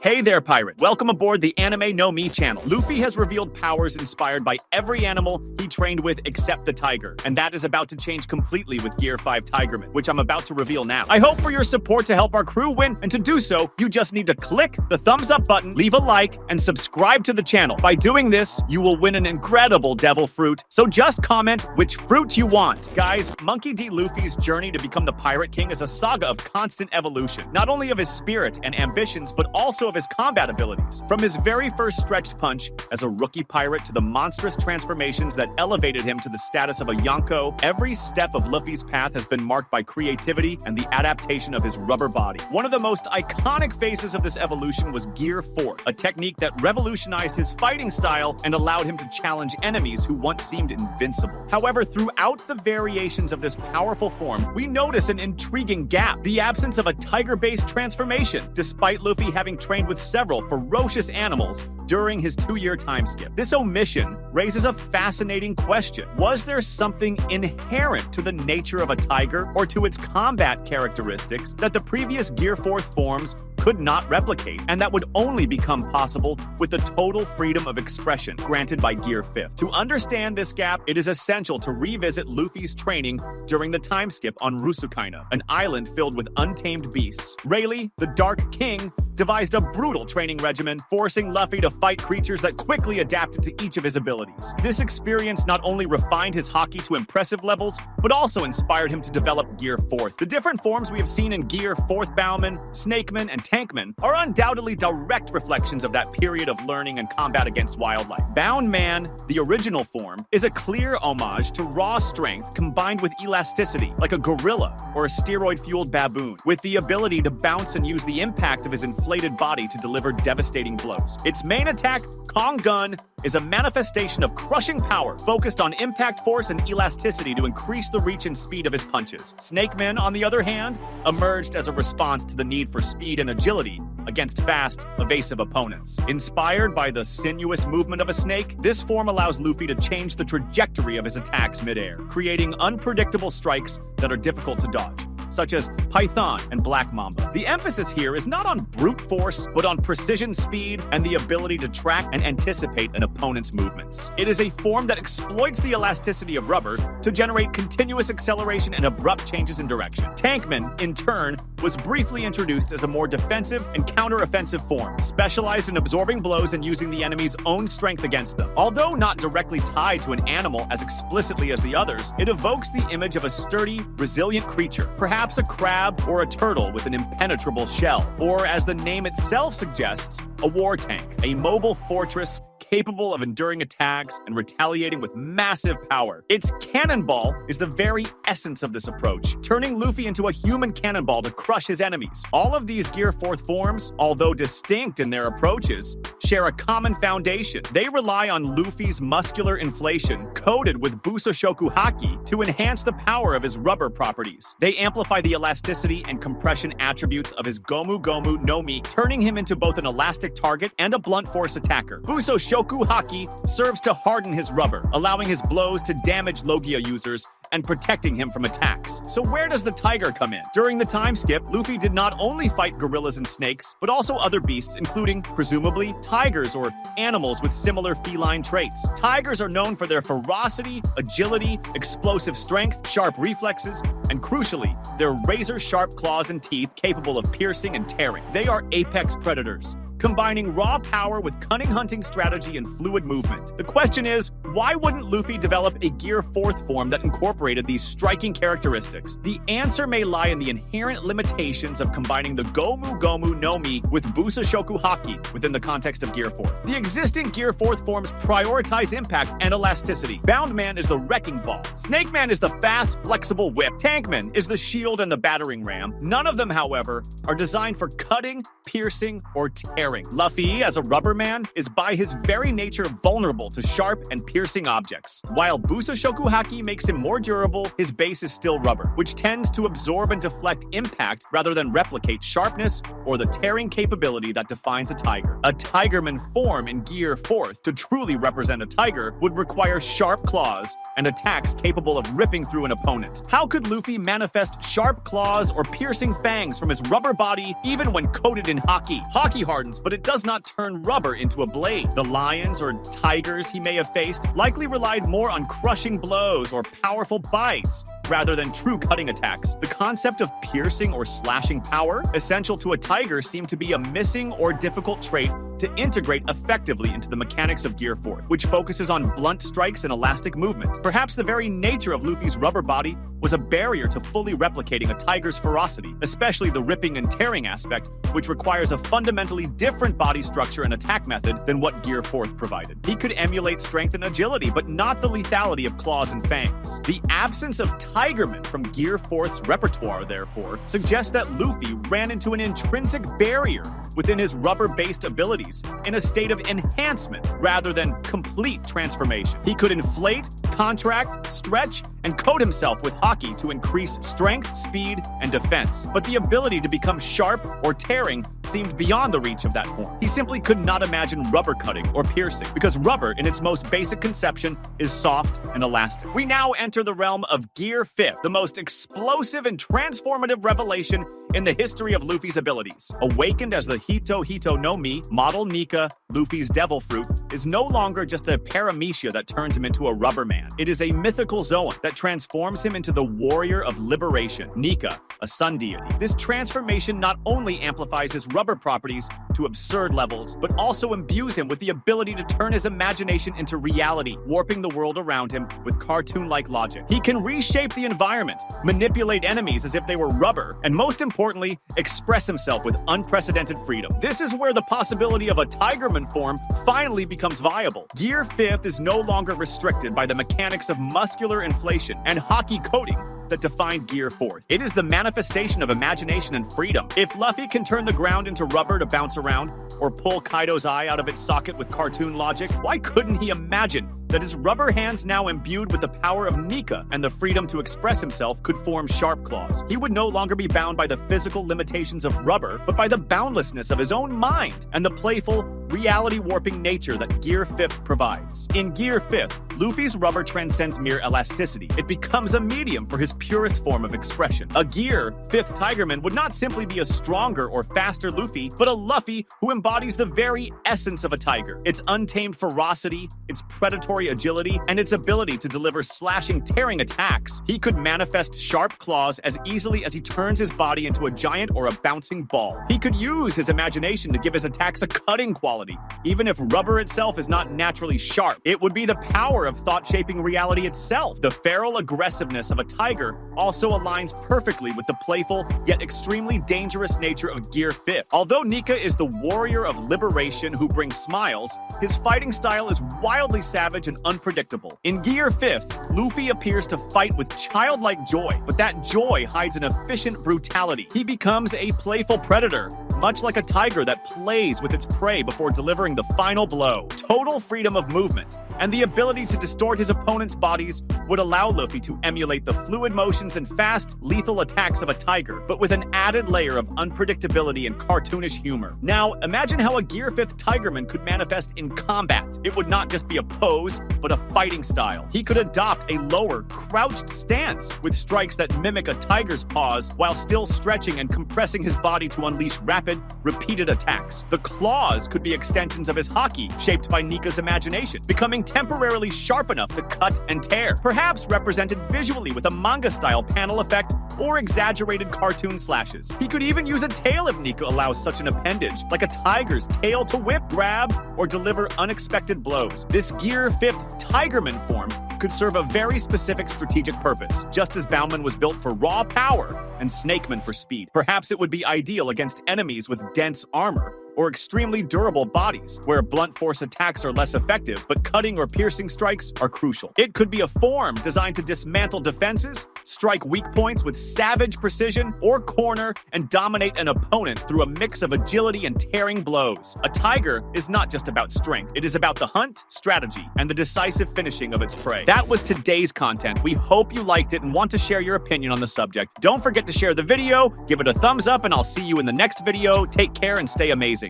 Hey there, pirates! Welcome aboard the Anime No Mi channel. Luffy has revealed powers inspired by every animal he trained with except the tiger, and that is about to change completely with Gear 5 Tigerman, which I'm about to reveal now. I hope for your support to help our crew win, and to do so, you just need to click the thumbs up button, leave a like, and subscribe to the channel. By doing this, you will win an incredible devil fruit, so just comment which fruit you want. Guys, Monkey D. Luffy's journey to become the Pirate King is a saga of constant evolution, not only of his spirit and ambitions, but also of his combat abilities. From his very first stretched punch as a rookie pirate to the monstrous transformations that elevated him to the status of a Yonko, every step of Luffy's path has been marked by creativity and the adaptation of his rubber body. One of the most iconic phases of this evolution was Gear 4, a technique that revolutionized his fighting style and allowed him to challenge enemies who once seemed invincible. However, throughout the variations of this powerful form, we notice an intriguing gap: the absence of a tiger-based transformation, despite Luffy having trained with several ferocious animals during his 2-year time skip. This omission raises a fascinating question. Was there something inherent to the nature of a tiger or to its combat characteristics that the previous Gear 4th forms could not replicate, and that would only become possible with the total freedom of expression granted by Gear 5th? To understand this gap, it is essential to revisit Luffy's training during the time skip on Rusukaina, an island filled with untamed beasts. Rayleigh, the Dark King, devised a brutal training regimen, forcing Luffy to fight creatures that quickly adapted to each of his abilities. This experience not only refined his haki to impressive levels, but also inspired him to develop Gear 4th. The different forms we have seen in Gear 4th Bowman, Snakeman, and Tankman are undoubtedly direct reflections of that period of learning and combat against wildlife. Bound Man, the original form, is a clear homage to raw strength combined with elasticity, like a gorilla or a steroid-fueled baboon, with the ability to bounce and use the impact of his inflated body to deliver devastating blows. Its main attack, Kong Gun, is a manifestation of crushing power, focused on impact force and elasticity to increase the reach and speed of his punches. Snakeman, on the other hand, emerged as a response to the need for speed and agility against fast, evasive opponents. Inspired by the sinuous movement of a snake, this form allows Luffy to change the trajectory of his attacks mid-air, creating unpredictable strikes that are difficult to dodge, such as Python and Black Mamba. The emphasis here is not on brute force, but on precision, speed, and the ability to track and anticipate an opponent's movements. It is a form that exploits the elasticity of rubber to generate continuous acceleration and abrupt changes in direction. Tankman, in turn, was briefly introduced as a more defensive and counter-offensive form, specialized in absorbing blows and using the enemy's own strength against them. Although not directly tied to an animal as explicitly as the others, it evokes the image of a sturdy, resilient creature, perhaps a crab or a turtle with an impenetrable shell, or as the name itself suggests, a war tank, a mobile fortress capable of enduring attacks and retaliating with massive power. Its cannonball is the very essence of this approach, turning Luffy into a human cannonball to crush his enemies. All of these Gear 4th forms, although distinct in their approaches, share a common foundation. They rely on Luffy's muscular inflation, coated with Busoshoku Haki, to enhance the power of his rubber properties. They amplify the elasticity and compression attributes of his Gomu Gomu no Mi, turning him into both an elastic target and a blunt force attacker. Busoshoku Haki serves to harden his rubber, allowing his blows to damage Logia users and protecting him from attacks. So where does the tiger come in? During the time skip, Luffy did not only fight gorillas and snakes, but also other beasts, including, presumably, tigers or animals with similar feline traits. Tigers are known for their ferocity, agility, explosive strength, sharp reflexes, and crucially, their razor-sharp claws and teeth capable of piercing and tearing. They are apex predators, combining raw power with cunning hunting strategy and fluid movement. The question is, why wouldn't Luffy develop a Gear 4th form that incorporated these striking characteristics? The answer may lie in the inherent limitations of combining the Gomu Gomu no Mi with Busoshoku Haki within the context of Gear 4th. The existing Gear 4th forms prioritize impact and elasticity. Bound Man is the wrecking ball. Snake Man is the fast, flexible whip. Tankman is the shield and the battering ram. None of them, however, are designed for cutting, piercing, or tearing. Luffy, as a rubber man, is by his very nature vulnerable to sharp and piercing objects. While Busoshoku Haki makes him more durable, his base is still rubber, which tends to absorb and deflect impact rather than replicate sharpness or the tearing capability that defines a tiger. A Tigerman form in Gear 4th, to truly represent a tiger, would require sharp claws and attacks capable of ripping through an opponent. How could Luffy manifest sharp claws or piercing fangs from his rubber body even when coated in haki? Haki hardens claws, but it does not turn rubber into a blade. The lions or tigers he may have faced likely relied more on crushing blows or powerful bites rather than true cutting attacks. The concept of piercing or slashing power, essential to a tiger, seemed to be a missing or difficult trait to integrate effectively into the mechanics of Gear 4, which focuses on blunt strikes and elastic movement. Perhaps the very nature of Luffy's rubber body was a barrier to fully replicating a tiger's ferocity, especially the ripping and tearing aspect, which requires a fundamentally different body structure and attack method than what Gear 4 provided. He could emulate strength and agility, but not the lethality of claws and fangs. The absence of Tigerman from Gear 4's repertoire, therefore, suggests that Luffy ran into an intrinsic barrier within his rubber-based abilities in a state of enhancement rather than complete transformation. He could inflate, contract, stretch, and coat himself with haki to increase strength, speed, and defense. But the ability to become sharp or tearing seemed beyond the reach of that form. He simply could not imagine rubber cutting or piercing, because rubber, in its most basic conception, is soft and elastic. We now enter the realm of Gear 5, the most explosive and transformative revelation in the history of Luffy's abilities. Awakened as the Hito no Mi, model Nika, Luffy's devil fruit, is no longer just a paramecia that turns him into a rubber man. It is a mythical Zoan that transforms him into the warrior of liberation, Nika, a sun deity. This transformation not only amplifies his rubber properties to absurd levels, but also imbues him with the ability to turn his imagination into reality, warping the world around him with cartoon-like logic. He can reshape the environment, manipulate enemies as if they were rubber, and most importantly, express himself with unprecedented freedom. This is where the possibility of a Tigerman form finally becomes viable. Gear 5 is no longer restricted by the mechanics of muscular inflation and haki coating that defined Gear 4. It is the manifestation of imagination and freedom. If Luffy can turn the ground into rubber to bounce around, or pull Kaido's eye out of its socket with cartoon logic, why couldn't he imagine that his rubber hands, now imbued with the power of Nika and the freedom to express himself, could form sharp claws? He would no longer be bound by the physical limitations of rubber, but by the boundlessness of his own mind and the playful, reality-warping nature that Gear 5 provides. In Gear 5, Luffy's rubber transcends mere elasticity. It becomes a medium for his purest form of expression. A Gear 5 Tigerman would not simply be a stronger or faster Luffy, but a Luffy who embodies the very essence of a tiger. Its untamed ferocity, its predatory agility, and its ability to deliver slashing, tearing attacks. He could manifest sharp claws as easily as he turns his body into a giant or a bouncing ball. He could use his imagination to give his attacks a cutting quality, even if rubber itself is not naturally sharp. It would be the power of thought shaping reality itself. The feral aggressiveness of a tiger also aligns perfectly with the playful yet extremely dangerous nature of Gear 5. Although Nika is the warrior of liberation who brings smiles, his fighting style is wildly savage and unpredictable. In Gear 5, Luffy appears to fight with childlike joy, but that joy hides an efficient brutality. He becomes a playful predator, much like a tiger that plays with its prey before delivering the final blow. Total freedom of movement and the ability to distort his opponent's bodies would allow Luffy to emulate the fluid motions and fast, lethal attacks of a tiger, but with an added layer of unpredictability and cartoonish humor. Now, imagine how a Gear 5 Tigerman could manifest in combat. It would not just be a pose, but a fighting style. He could adopt a lower, crouched stance with strikes that mimic a tiger's paws while still stretching and compressing his body to unleash rapid, repeated attacks. The claws could be extensions of his haki, shaped by Nika's imagination, becoming temporarily sharp enough to cut and tear, perhaps represented visually with a manga-style panel effect or exaggerated cartoon slashes. He could even use a tail if Nika allows such an appendage, like a tiger's tail to whip, grab, or deliver unexpected blows. This Gear 5 Tigerman form could serve a very specific strategic purpose, just as Bowman was built for raw power and Snakeman for speed. Perhaps it would be ideal against enemies with dense armor, or extremely durable bodies, where blunt force attacks are less effective, but cutting or piercing strikes are crucial. It could be a form designed to dismantle defenses, strike weak points with savage precision, or corner and dominate an opponent through a mix of agility and tearing blows. A tiger is not just about strength. It is about the hunt, strategy, and the decisive finishing of its prey. That was today's content. We hope you liked it and want to share your opinion on the subject. Don't forget to share the video, give it a thumbs up, and I'll see you in the next video. Take care and stay amazing.